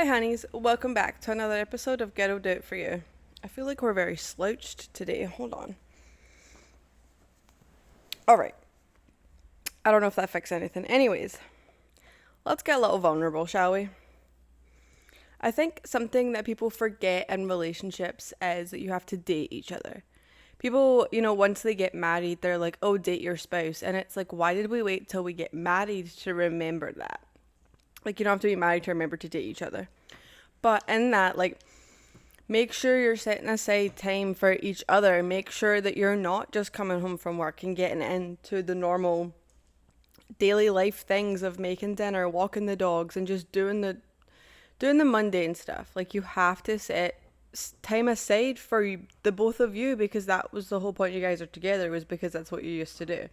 Hi, honeys. Welcome back to another episode of Ghetto Doubt for You. I feel like we're very slouched today. Hold on. Alright. I don't know if that fixes anything. Anyways, let's get a little vulnerable, shall we? I think something that people forget in relationships is that you have to date each other. People, once they get married, they're like, oh, date your spouse. And it's like, why did we wait till we get married to remember that? Like, you don't have to be married to remember to date each other. But in that, make sure you're setting aside time for each other. Make sure that you're not just coming home from work and getting into the normal daily life things of making dinner, walking the dogs, and just doing the mundane stuff. Like, you have to set time aside for the both of you, because that was the whole point you guys are together, was because that's what you used to do.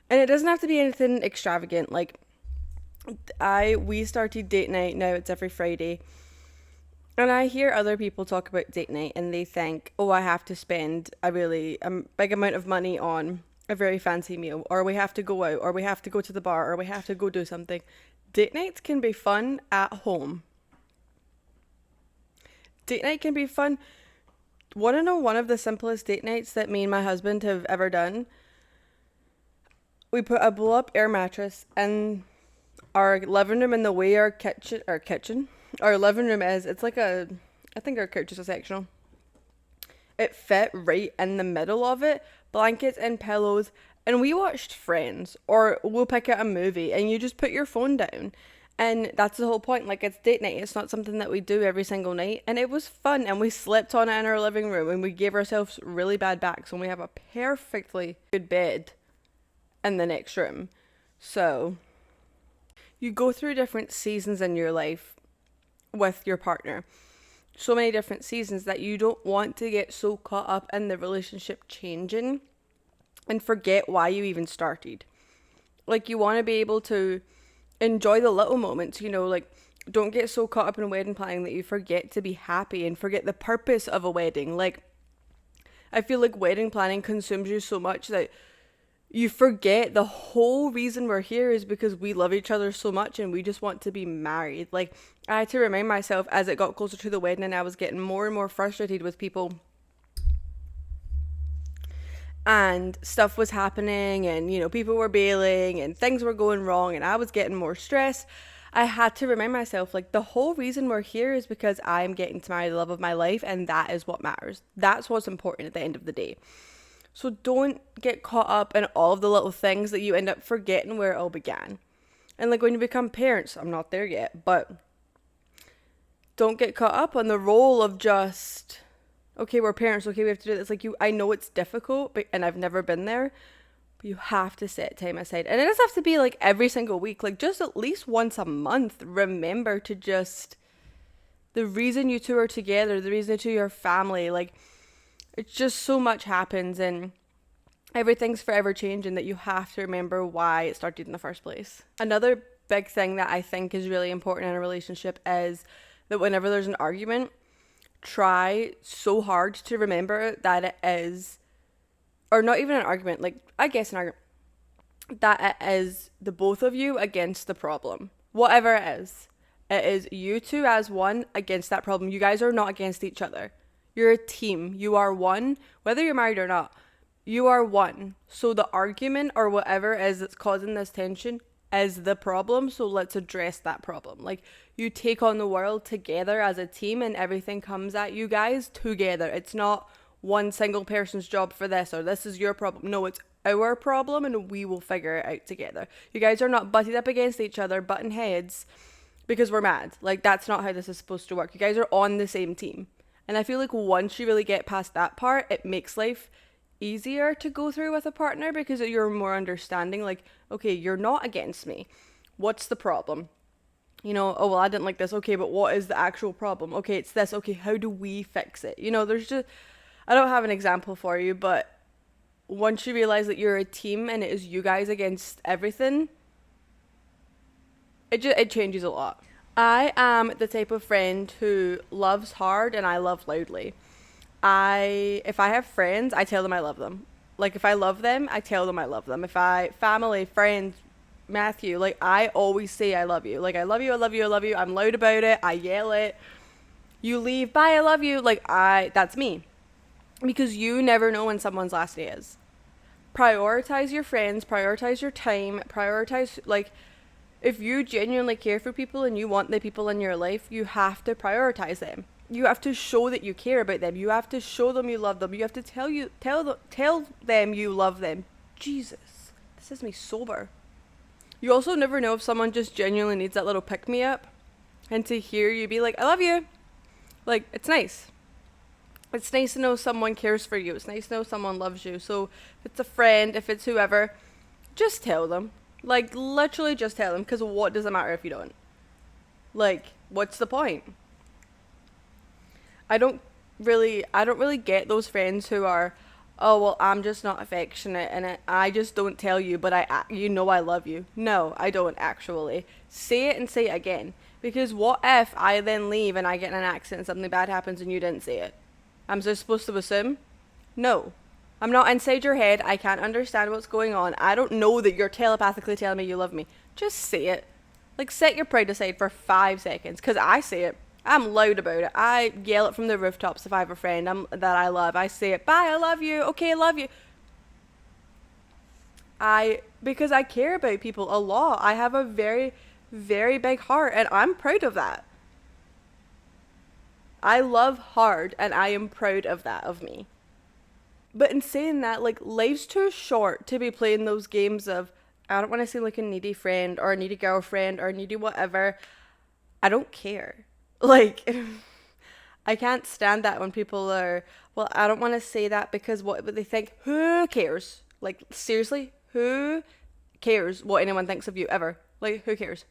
And it doesn't have to be anything extravagant. Like, we started date night, now it's every Friday. And I hear other people talk about date night and they think, oh, I have to spend a really big amount of money on a very fancy meal, or we have to go out, or we have to go to the bar, or we have to go do something. Date nights can be fun at home. Date night can be fun. Want to know one of the simplest date nights that me and my husband have ever done? We put a blow up air mattress in our living room, in the way our living room is. It's like I think our couch is a sectional. It fit right in the middle of it, blankets and pillows, and we watched Friends, or we'll pick out a movie and you just put your phone down. And that's the whole point. Like, it's date night. It's not something that we do every single night. And it was fun. And we slept on it in our living room. And we gave ourselves really bad backs. And we have a perfectly good bed in the next room. So, you go through different seasons in your life with your partner. So many different seasons that you don't want to get so caught up in the relationship changing and forget why you even started. Like, you want to be able to enjoy the little moments, don't get so caught up in wedding planning that you forget to be happy and forget the purpose of a wedding. Like, I feel like wedding planning consumes you so much that you forget the whole reason we're here is because we love each other so much and we just want to be married. Like, I had to remind myself as it got closer to the wedding and I was getting more and more frustrated with people and stuff was happening and, people were bailing and things were going wrong and I was getting more stressed. I had to remind myself, like, the whole reason we're here is because I'm getting to marry the love of my life, and that is what matters. That's what's important at the end of the day. So don't get caught up in all of the little things that you end up forgetting where it all began. And like, when you become parents, I'm not there yet, but don't get caught up on the role of just, okay, we're parents, okay, we have to do this. Like, I know it's difficult, and I've never been there, but you have to set time aside. And it doesn't have to be like every single week, like just at least once a month. Remember to just, the reason you two are together, the reason you two are your family, like, it's just so much happens and everything's forever changing that you have to remember why it started in the first place. Another big thing that I think is really important in a relationship is that whenever there's an argument, try so hard to remember that it is, or not even an argument, like, I guess an argument, that it is the both of you against the problem. Whatever it is you two as one against that problem. You guys are not against each other. You're a team. You are one, whether you're married or not. You are one. So the argument or whatever it is that's causing this tension is the problem. So let's address that problem. Like, you take on the world together as a team and everything comes at you guys together. It's not one single person's job for this, or this is your problem. No, it's our problem and we will figure it out together. You guys are not butted up against each other, butting heads because we're mad. Like, that's not how this is supposed to work. You guys are on the same team. And I feel like once you really get past that part, it makes life easier to go through with a partner because you're more understanding. Like, okay, you're not against me. What's the problem? Oh, well, I didn't like this. Okay, but what is the actual problem? Okay, it's this. Okay, how do we fix it? There's just, I don't have an example for you, but once you realize that you're a team and it is you guys against everything, it changes a lot. I am the type of friend who loves hard and I love loudly. If I have friends, I tell them I love them. Like, if I love them, I tell them I love them. Family, friends, Matthew, like, I always say I love you. Like, I love you, I love you, I love you. I'm loud about it. I yell it. You leave, bye, I love you. Like, that's me. Because you never know when someone's last day is. Prioritize your friends, prioritize your time, prioritize, like, if you genuinely care for people and you want the people in your life, you have to prioritize them. You have to show that you care about them. You have to show them you love them. You have to tell them you love them. Jesus, this is me sober. You also never know if someone just genuinely needs that little pick me up, and to hear you be like, I love you. Like, it's nice. It's nice to know someone cares for you. It's nice to know someone loves you. So if it's a friend, if it's whoever, just tell them. Like, literally just tell them, because what does it matter if you don't? Like, what's the point? I don't really get those friends who are, oh, well, I'm just not affectionate and I just don't tell you, but you know I love you. No, I don't actually. Say it and say it again. Because what if I then leave and I get in an accident and something bad happens and you didn't say it? I'm just supposed to assume? No. I'm not inside your head. I can't understand what's going on. I don't know that you're telepathically telling me you love me. Just say it. Like, set your pride aside for 5 seconds. Because I say it. I'm loud about it. I yell it from the rooftops if I have a friend that I love. I say it. Bye, I love you. Okay, I love you. Because I care about people a lot. I have a very, very big heart. And I'm proud of that. I love hard. And I am proud of that, of me. But in saying that, like, life's too short to be playing those games of, I don't want to seem like a needy friend or a needy girlfriend or a needy whatever. I don't care. Like, I can't stand that when people are, well, I don't want to say that because what would they think? Who cares? Like, seriously, who cares what anyone thinks of you ever? Like, who cares?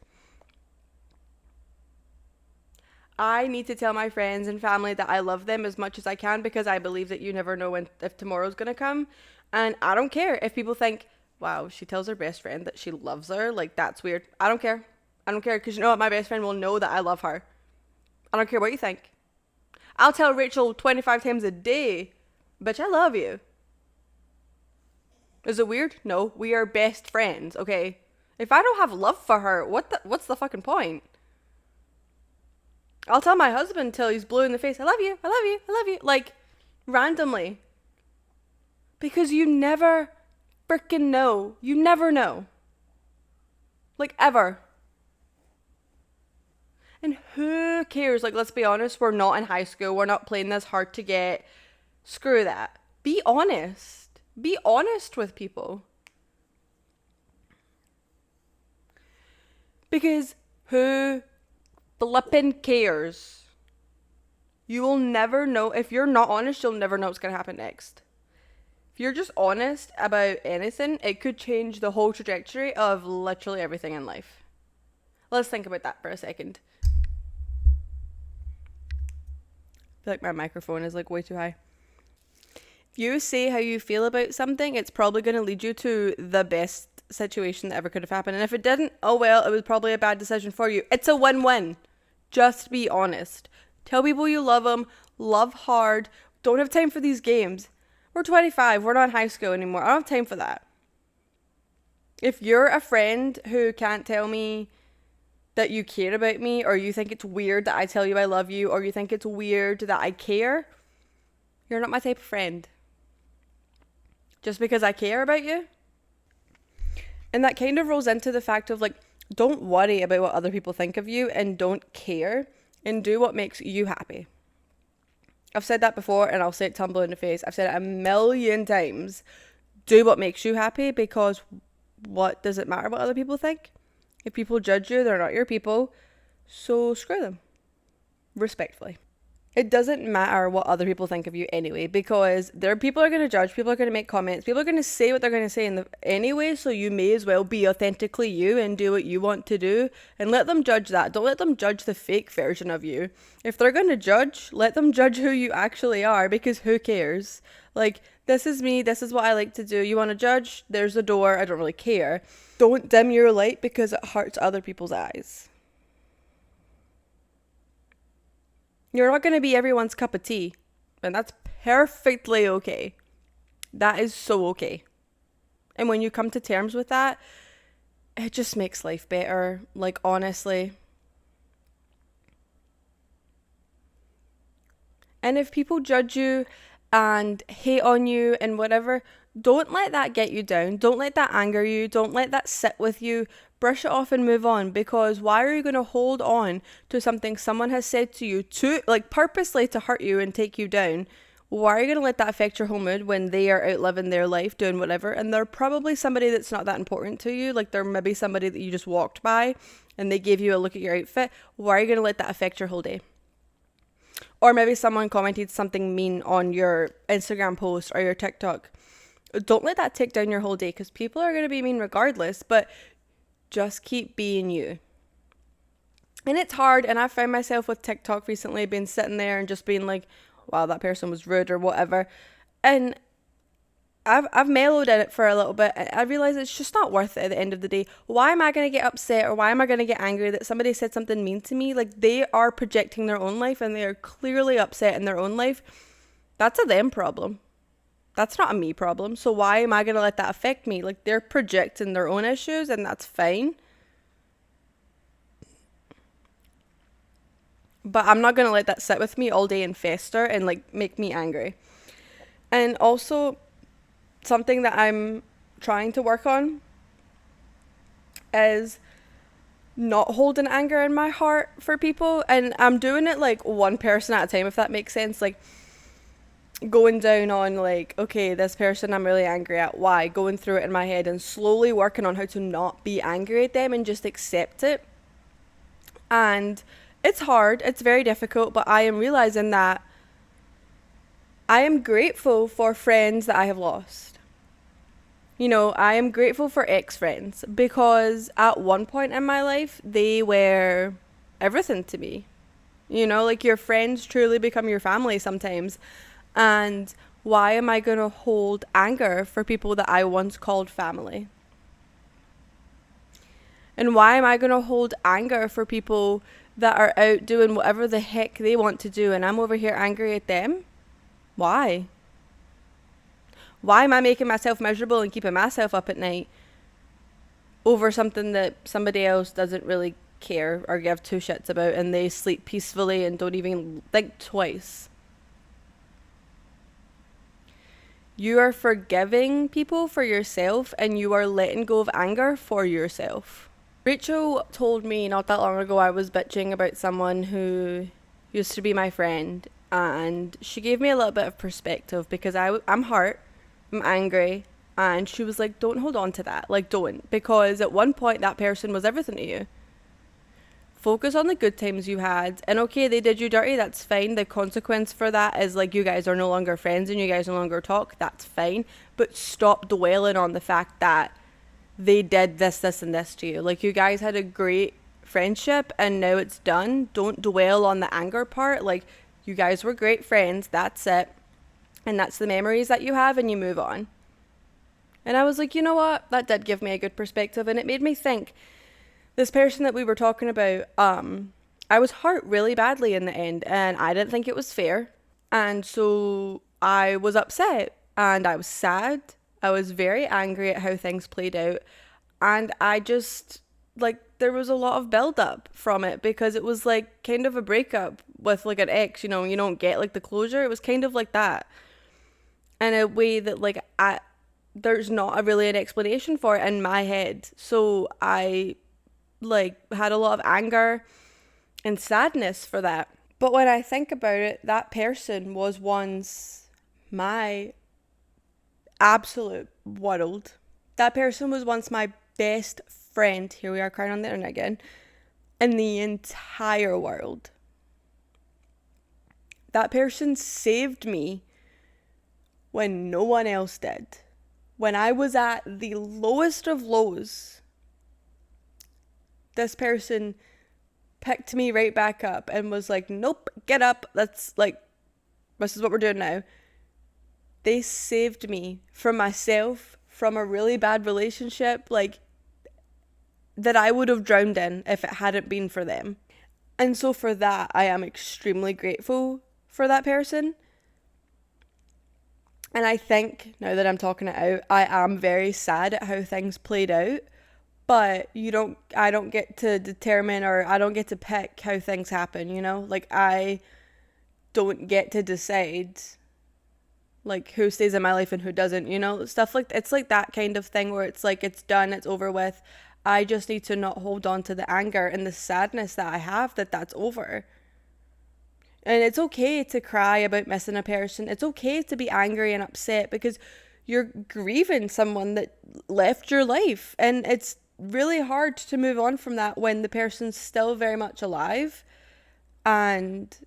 I need to tell my friends and family that I love them as much as I can because I believe that you never know if tomorrow's going to come. And I don't care if people think, wow, she tells her best friend that she loves her. Like, that's weird. I don't care. I don't care because you know what? My best friend will know that I love her. I don't care what you think. I'll tell Rachel 25 times a day, bitch, I love you. Is it weird? No, we are best friends, okay? If I don't have love for her, what's the fucking point? I'll tell my husband till he's blue in the face, I love you, I love you, I love you. Like, randomly. Because you never freaking know. You never know. Like, ever. And who cares? Like, let's be honest, we're not in high school. We're not playing this hard to get. Screw that. Be honest. Be honest with people. Because who flippin' cares? You will never know. If you're not honest, you'll never know what's going to happen next. If you're just honest about anything, it could change the whole trajectory of literally everything in life. Let's think about that for a second. I feel like my microphone is like way too high. If you say how you feel about something, it's probably going to lead you to the best situation that ever could have happened. And if it didn't, oh well, it was probably a bad decision for you. It's a win-win. Just be honest. Tell people you love them. Love hard. Don't have time for these games. We're 25. We're not in high school anymore. I don't have time for that. If you're a friend who can't tell me that you care about me, or you think it's weird that I tell you I love you, or you think it's weird that I care, you're not my type of friend. Just because I care about you. And that kind of rolls into the fact of, like, don't worry about what other people think of you and don't care and do what makes you happy. I've said that before and I'll say it tumble in the face. I've said it a million times. Do what makes you happy, because what does it matter what other people think? If people judge you, they're not your people. So screw them. Respectfully. It doesn't matter what other people think of you anyway, because people are going to judge, people are going to make comments, people are going to say what they're going to say anyway, so you may as well be authentically you and do what you want to do and let them judge that. Don't let them judge the fake version of you. If they're going to judge, let them judge who you actually are, because who cares? Like, this is me, this is what I like to do. You want to judge? There's a door. I don't really care. Don't dim your light because it hurts other people's eyes. You're not going to be everyone's cup of tea. And that's perfectly okay. That is so okay. And when you come to terms with that, it just makes life better. Like, honestly. And if people judge you and hate on you and whatever, don't let that get you down. Don't let that anger you. Don't let that sit with you. Brush it off and move on, because why are you going to hold on to something someone has said to you to, like, purposely to hurt you and take you down? Why are you going to let that affect your whole mood when they are out living their life doing whatever, and they're probably somebody that's not that important to you? Like, they're maybe somebody that you just walked by and they gave you a look at your outfit. Why are you going to let that affect your whole day? Or maybe someone commented something mean on your Instagram post or your TikTok. Don't let that take down your whole day, because people are going to be mean regardless, but just keep being you. And it's hard, and I found myself with TikTok recently being sitting there and just being like, wow, that person was rude or whatever. And I've mellowed in it for a little bit. I realize it's just not worth it at the end of the day. Why am I going to get upset, or why am I going to get angry that somebody said something mean to me? Like, they are projecting their own life and they are clearly upset in their own life. That's a them problem. That's not a me problem. So why am I going to let that affect me? Like, they're projecting their own issues, and that's fine. But I'm not going to let that sit with me all day and fester and like make me angry. And also, something that I'm trying to work on is not holding anger in my heart for people. And I'm doing it like one person at a time, if that makes sense. Like, going down on, like, okay, this person I'm really angry at, why? Going through it in my head and slowly working on how to not be angry at them and just accept it. And it's hard, it's very difficult, but I am realizing that I am grateful for friends that I have lost. You know, I am grateful for ex friends, because at one point in my life, they were everything to me. You know, like, your friends truly become your family sometimes. And why am I going to hold anger for people that I once called family? And why am I going to hold anger for people that are out doing whatever the heck they want to do, and I'm over here angry at them? Why? Why am I making myself miserable and keeping myself up at night over something that somebody else doesn't really care or give two shits about, and they sleep peacefully and don't even think twice? You are forgiving people for yourself, and you are letting go of anger for yourself. Rachel told me not that long ago I was bitching about someone who used to be my friend, and she gave me a little bit of perspective, because I'm hurt, I'm angry, and she was like, don't hold on to that. Like, don't, because at one point that person was everything to you. Focus on the good times you had, and okay, they did you dirty, that's fine. The consequence for that is, like, you guys are no longer friends and you guys no longer talk, that's fine. But stop dwelling on the fact that they did this, and this to you. Like, you guys had a great friendship and now it's done. Don't dwell on the anger part. Like, you guys were great friends, that's it. And that's the memories that you have, and you move on. And I was like, you know what? That did give me a good perspective, and it made me think, this person that we were talking about, I was hurt really badly in the end, and I didn't think it was fair. And so I was upset and I was sad. I was very angry at how things played out. And I just, like, there was a lot of build up from it, because it was like kind of a breakup with like an ex, you know, you don't get like the closure. It was kind of like that. In a way that, like, there's not a really an explanation for it in my head. So I, like, had a lot of anger and sadness for that. But when I think about it, that person was once my absolute world. That person was once my best friend. Here we are crying on the internet again. In the entire world. That person saved me when no one else did. When I was at the lowest of lows, this person picked me right back up and was like, nope, get up. That's like, this is what we're doing now. They saved me from myself, from a really bad relationship, like, that I would have drowned in if it hadn't been for them. And so for that, I am extremely grateful for that person. And I think, now that I'm talking it out, I am very sad at how things played out. but I don't get to determine, or I don't get to pick how things happen, you know? Like, I don't get to decide like who stays in my life and who doesn't, you know? Stuff like it's like that kind of thing where it's like it's done, it's over with. I just need to not hold on to the anger and the sadness that I have that that's over. And it's okay to cry about missing a person. It's okay to be angry and upset because you're grieving someone that left your life. And it's really hard to move on from that when the person's still very much alive. And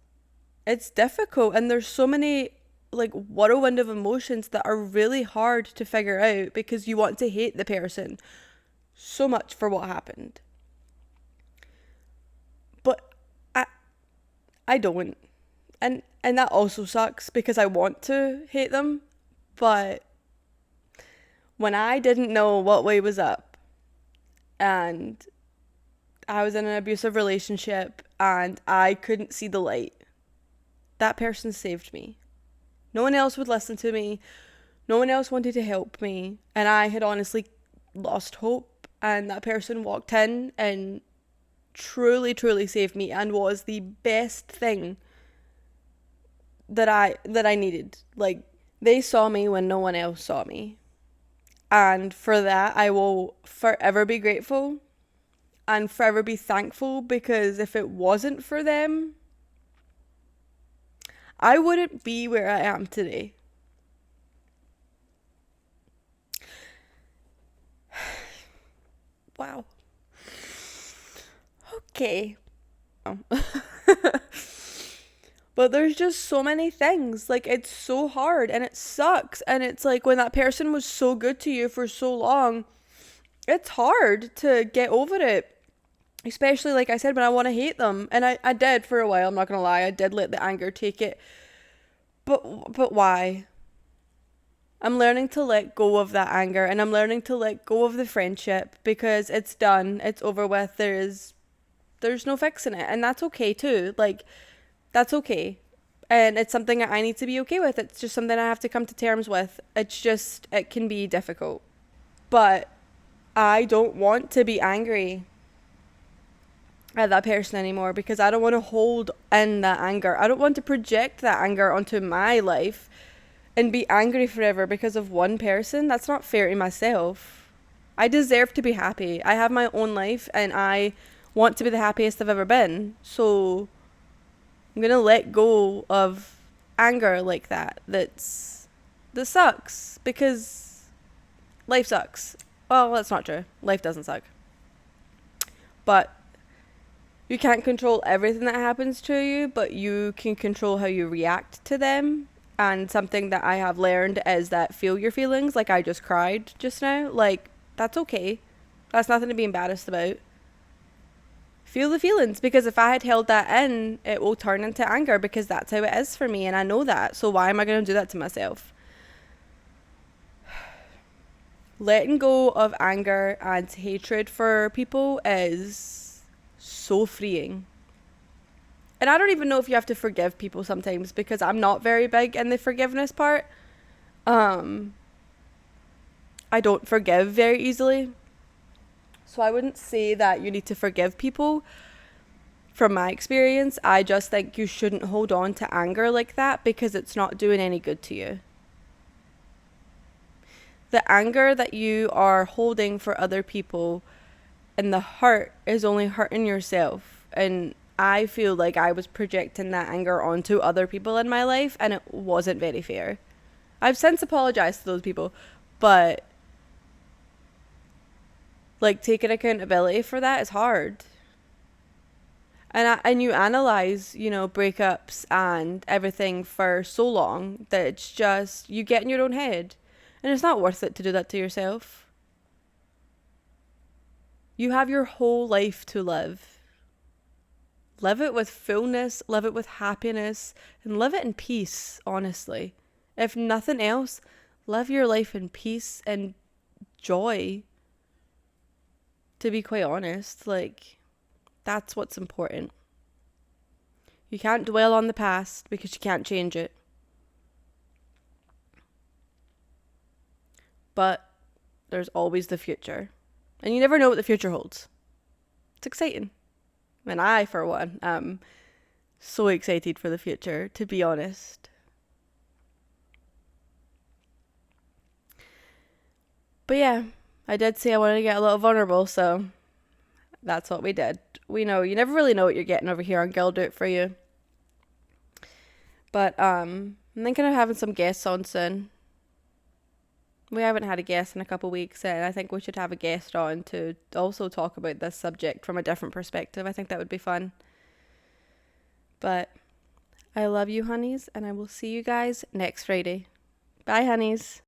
it's difficult. And there's so many like whirlwind of emotions that are really hard to figure out because you want to hate the person so much for what happened. But I I don't. And that also sucks because I want to hate them, but when I didn't know what way was up and I was in an abusive relationship and I couldn't see the light, that person saved me. No one else would listen to me. No one else wanted to help me. And I had honestly lost hope. And that person walked in and truly, truly saved me and was the best thing that I needed. Like, they saw me when no one else saw me. And for that, I will forever be grateful and forever be thankful because if it wasn't for them, I wouldn't be where I am today. Wow. Okay. But there's just so many things. Like, it's so hard and it sucks. And it's like when that person was so good to you for so long, it's hard to get over it. Especially, like I said, when I want to hate them. And I did for a while, I'm not going to lie. I did let the anger take it. But why? I'm learning to let go of that anger and I'm learning to let go of the friendship because it's done. It's over with. There's no fixing it. And that's okay too. Like, that's okay. And it's something that I need to be okay with. It's just something I have to come to terms with. It's just, it can be difficult. But I don't want to be angry at that person anymore because I don't want to hold in that anger. I don't want to project that anger onto my life and be angry forever because of one person. That's not fair to myself. I deserve to be happy. I have my own life and I want to be the happiest I've ever been. So I'm going to let go of anger like that. That sucks because life sucks. Well, that's not true. Life doesn't suck. But you can't control everything that happens to you, but you can control how you react to them. And something that I have learned is that feel your feelings. Like I just cried just now. Like, that's okay. That's nothing to be embarrassed about. Feel the feelings, because if I had held that in, it will turn into anger because that's how it is for me and I know that. So why am I going to do that to myself? Letting go of anger and hatred for people is so freeing. And I don't even know if you have to forgive people sometimes because I'm not very big in the forgiveness part. I don't forgive very easily. So I wouldn't say that you need to forgive people. From my experience, I just think you shouldn't hold on to anger like that because it's not doing any good to you. The anger that you are holding for other people and the hurt is only hurting yourself. And I feel like I was projecting that anger onto other people in my life and it wasn't very fair. I've since apologized to those people, but like taking accountability for that is hard. And you analyze, you know, breakups and everything for so long that it's just you get in your own head. And it's not worth it to do that to yourself. You have your whole life to live. Live it with fullness, live it with happiness, and live it in peace, honestly. If nothing else, live your life in peace and joy. To be quite honest, like, that's what's important. You can't dwell on the past because you can't change it. But there's always the future. And you never know what the future holds. It's exciting. And I, for one, am so excited for the future, to be honest. But yeah, I did say I wanted to get a little vulnerable, so that's what we did. We know you never really know what you're getting over here on Girl Do It For You. But I'm thinking of having some guests on soon. We haven't had a guest in a couple of weeks, and I think we should have a guest on to also talk about this subject from a different perspective. I think that would be fun. But I love you, honeys, and I will see you guys next Friday. Bye, honeys.